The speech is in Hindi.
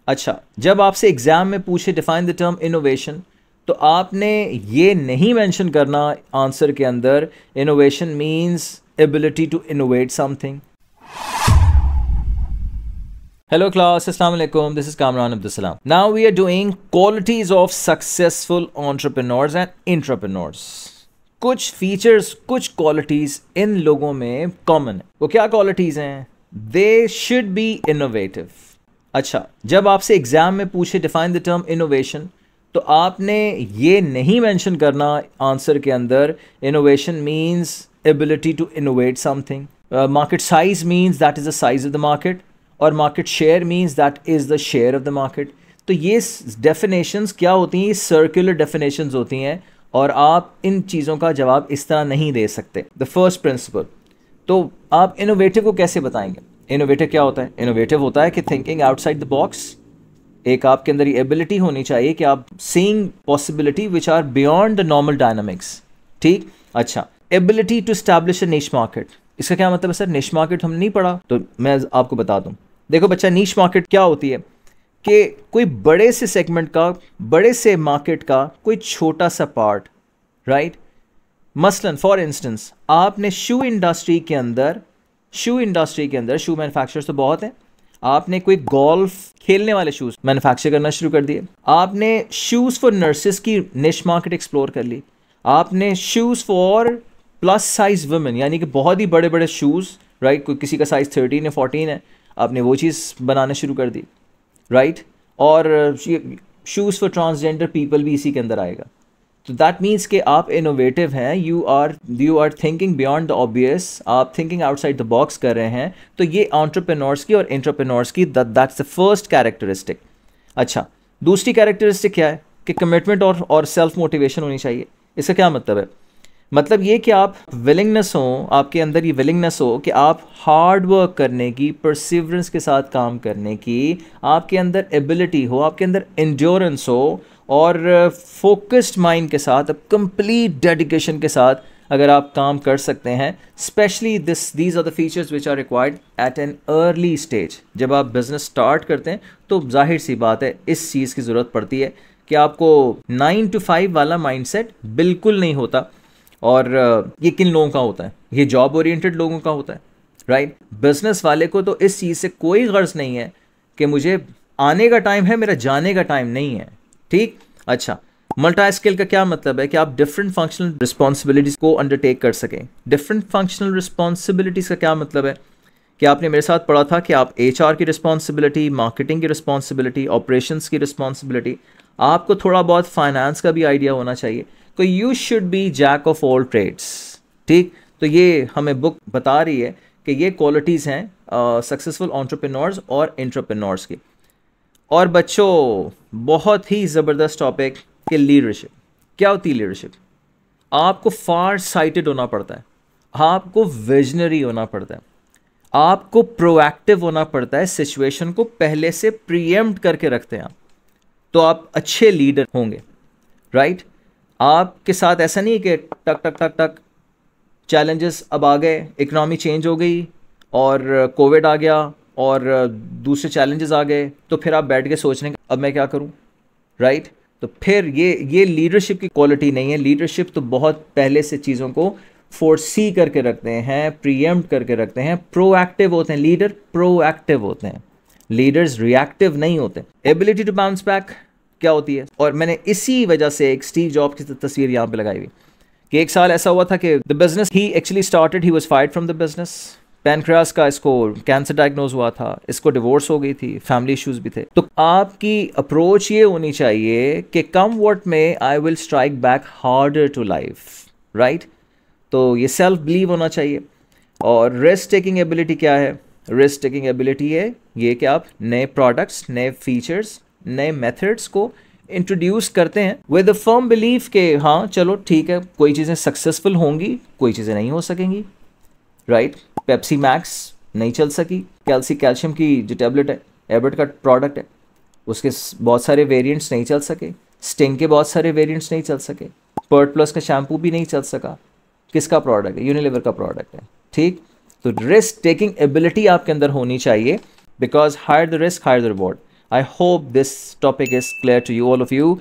अच्छा, जब आपसे एग्जाम में पूछे डिफाइन द टर्म इनोवेशन, तो आपने ये नहीं मेंशन करना आंसर के अंदर innovation means ability to innovate something. Hello class, Assalamu alaikum. This is Kamran Abdul Salam. Now we are doing qualities of successful entrepreneurs and intrapreneurs. कुछ फीचर्स, कुछ क्वालिटीज इन लोगों में कॉमन है। वो क्या क्वालिटीज हैं? They should be innovative. अच्छा, जब आपसे एग्जाम में पूछे डिफाइन द टर्म इनोवेशन, तो आपने ये नहीं मेंशन करना आंसर के अंदर innovation means ability to innovate something. Market size means that is the size of the market, और market share means that is the share of the market. तो ये डेफिनेशंस क्या होती हैं? ये सर्कुलर डेफिनेशंस होती हैं और आप इन चीज़ों का जवाब इस तरह नहीं दे सकते। द फर्स्ट प्रिंसिपल, तो आप इनोवेटिव को कैसे बताएंगे? इनोवेटिव क्या होता है? इनोवेटिव होता है कि थिंकिंग आउटसाइड द बॉक्स। एक आपके अंदर ये एबिलिटी होनी चाहिए कि आप seeing possibility which are beyond the normal dynamics. ठीक, अच्छा, एबिलिटी टू एस्टैब्लिश अ निश मार्केट। इसका क्या मतलब है सर? निश मार्केट हमने नहीं पढ़ा, तो मैं आपको बता दूं। देखो बच्चा, नीश मार्केट क्या होती है कि कोई बड़े से सेगमेंट का, बड़े से मार्केट का कोई छोटा सा पार्ट, राइट। मसलन फॉर इंस्टेंस, आपने शू इंडस्ट्री के अंदर शू मैन्युफैक्चरर्स तो बहुत हैं, आपने कोई गोल्फ खेलने वाले शूज़ मैन्युफैक्चर करना शुरू कर दिए। आपने शूज़ फॉर नर्सेस की निश मार्केट एक्सप्लोर कर ली। आपने shoes for plus size women, यानी कि बहुत ही बड़े बड़े शूज़, राइट, कोई किसी का साइज 13 या 14 है, आपने वो चीज़ बनाना शुरू कर दी, राइट। और शूज़ फॉर ट्रांसजेंडर पीपल भी इसी के अंदर आएगा। तो दैट मीन्स कि आप इनोवेटिव हैं, you are thinking beyond the obvious, आप थिंकिंग आउटसाइड द बॉक्स कर रहे हैं। तो ये एंटरप्रेन्योर्स की और एंटरप्रेन्योर्स की दैट्स द फर्स्ट कैरेक्टरिस्टिक। अच्छा, दूसरी कैरेक्टरिस्टिक क्या है? कि कमिटमेंट और सेल्फ मोटिवेशन होनी चाहिए। इसका क्या मतलब है? मतलब ये कि आप विलिंगनेस हो, आपके अंदर ये विलिंगनेस हो कि आप हार्ड वर्क करने की, परसिवरेंस के साथ काम करने की आपके अंदर एबिलिटी हो, आपके अंदर एंड्योरेंस हो, और फोकस्ड माइंड के साथ, अब कंप्लीट डेडिकेशन के साथ अगर आप काम कर सकते हैं। Specially these are the features which are required at an early stage. जब आप बिजनेस स्टार्ट करते हैं तो जाहिर सी बात है इस चीज़ की ज़रूरत पड़ती है कि आपको 9 to 5 वाला माइंडसेट बिल्कुल नहीं होता। और ये किन लोगों का होता है? ये जॉब ओरिएंटेड लोगों का होता है, राइट। बिजनेस वाले को तो इस चीज़ से कोई गर्ज नहीं है कि मुझे आने का टाइम है, मेरा जाने का टाइम नहीं है। ठीक, अच्छा, मल्टी स्किल का क्या मतलब है? कि आप डिफरेंट फंक्शनल रिस्पॉन्सिबिलिटीज़ को अंडरटेक कर सकें। डिफरेंट फंक्शनल रिस्पॉन्सिबिलिटीज़ का क्या मतलब है? कि आपने मेरे साथ पढ़ा था कि आप HR की रिस्पॉन्सिबिलिटी, मार्केटिंग की रिस्पॉन्सिबिलिटी, ऑपरेशंस की रिस्पॉन्सिबिलिटी, आपको थोड़ा बहुत फाइनेंस का भी आइडिया होना चाहिए। तो you should be jack of all trades. ठीक, तो ये हमें बुक बता रही है कि ये क्वालिटीज़ हैं सक्सेसफुल एंटरप्रेन्योर्स और एंटरप्रेन्योर्स की। और बच्चों, बहुत ही ज़बरदस्त टॉपिक कि लीडरशिप। क्या होती है लीडरशिप? आपको फार साइटेड होना पड़ता है, आपको विजनरी होना पड़ता है, आपको प्रोएक्टिव होना पड़ता है, सिचुएशन को पहले से प्रीएम्प्ट करके रखते हैं आप, तो आप अच्छे लीडर होंगे, राइट। आपके साथ ऐसा नहीं है कि टक टक टक टक चैलेंजेस अब आ गए, इकनॉमी चेंज हो गई और कोविड आ गया और दूसरे चैलेंजेस आ गए, तो फिर आप बैठ के सोच रहे हैं अब मैं क्या करूं, राइट। तो फिर ये लीडरशिप की क्वालिटी नहीं है। लीडरशिप तो बहुत पहले से चीज़ों को फोरसी करके रखते हैं, प्रीएम्प्ट करके रखते हैं, प्रोएक्टिव होते हैं। लीडर प्रोएक्टिव होते हैं, लीडर्स रिएक्टिव नहीं होते। एबिलिटी टू बाउंस बैक क्या होती है? और मैंने इसी वजह से एक स्टीव जॉब की तस्वीर यहाँ पे लगाई हुई कि एक साल ऐसा हुआ था कि the business he actually started, he was fired from the business. Pancreas का इसको कैंसर डायग्नोज हुआ था, इसको डिवोर्स हो गई थी, फैमिली इश्यूज भी थे। तो आपकी अप्रोच ये होनी चाहिए कि come what may I will strike back harder to life, right. तो ये सेल्फ बिलीव होना चाहिए। और रिस्क टेकिंग एबिलिटी क्या है? रिस्क टेकिंग एबिलिटी है ये कि आप नए प्रोडक्ट्स, नए फीचर्स, नए मेथड्स को इंट्रोड्यूस करते हैं विद अ फर्म बिलीफ के हाँ चलो ठीक है, कोई चीज़ें सक्सेसफुल होंगी, कोई चीज़ें नहीं हो सकेंगी, राइट। पेप्सी मैक्स नहीं चल सकी, कैल्शियम की जो टैबलेट है, एबर्ट का प्रोडक्ट है, उसके बहुत सारे वेरिएंट्स नहीं चल सके। स्टिंग के बहुत सारे वेरिएंट्स नहीं चल सके। पर्ट प्लस का शैम्पू भी नहीं चल सका। किसका प्रोडक्ट है? यूनिलीवर का प्रोडक्ट है, ठीक। तो रिस्क टेकिंग एबिलिटी आपके अंदर होनी चाहिए, because higher the risk higher the reward. I hope this topic is clear to you, all of you.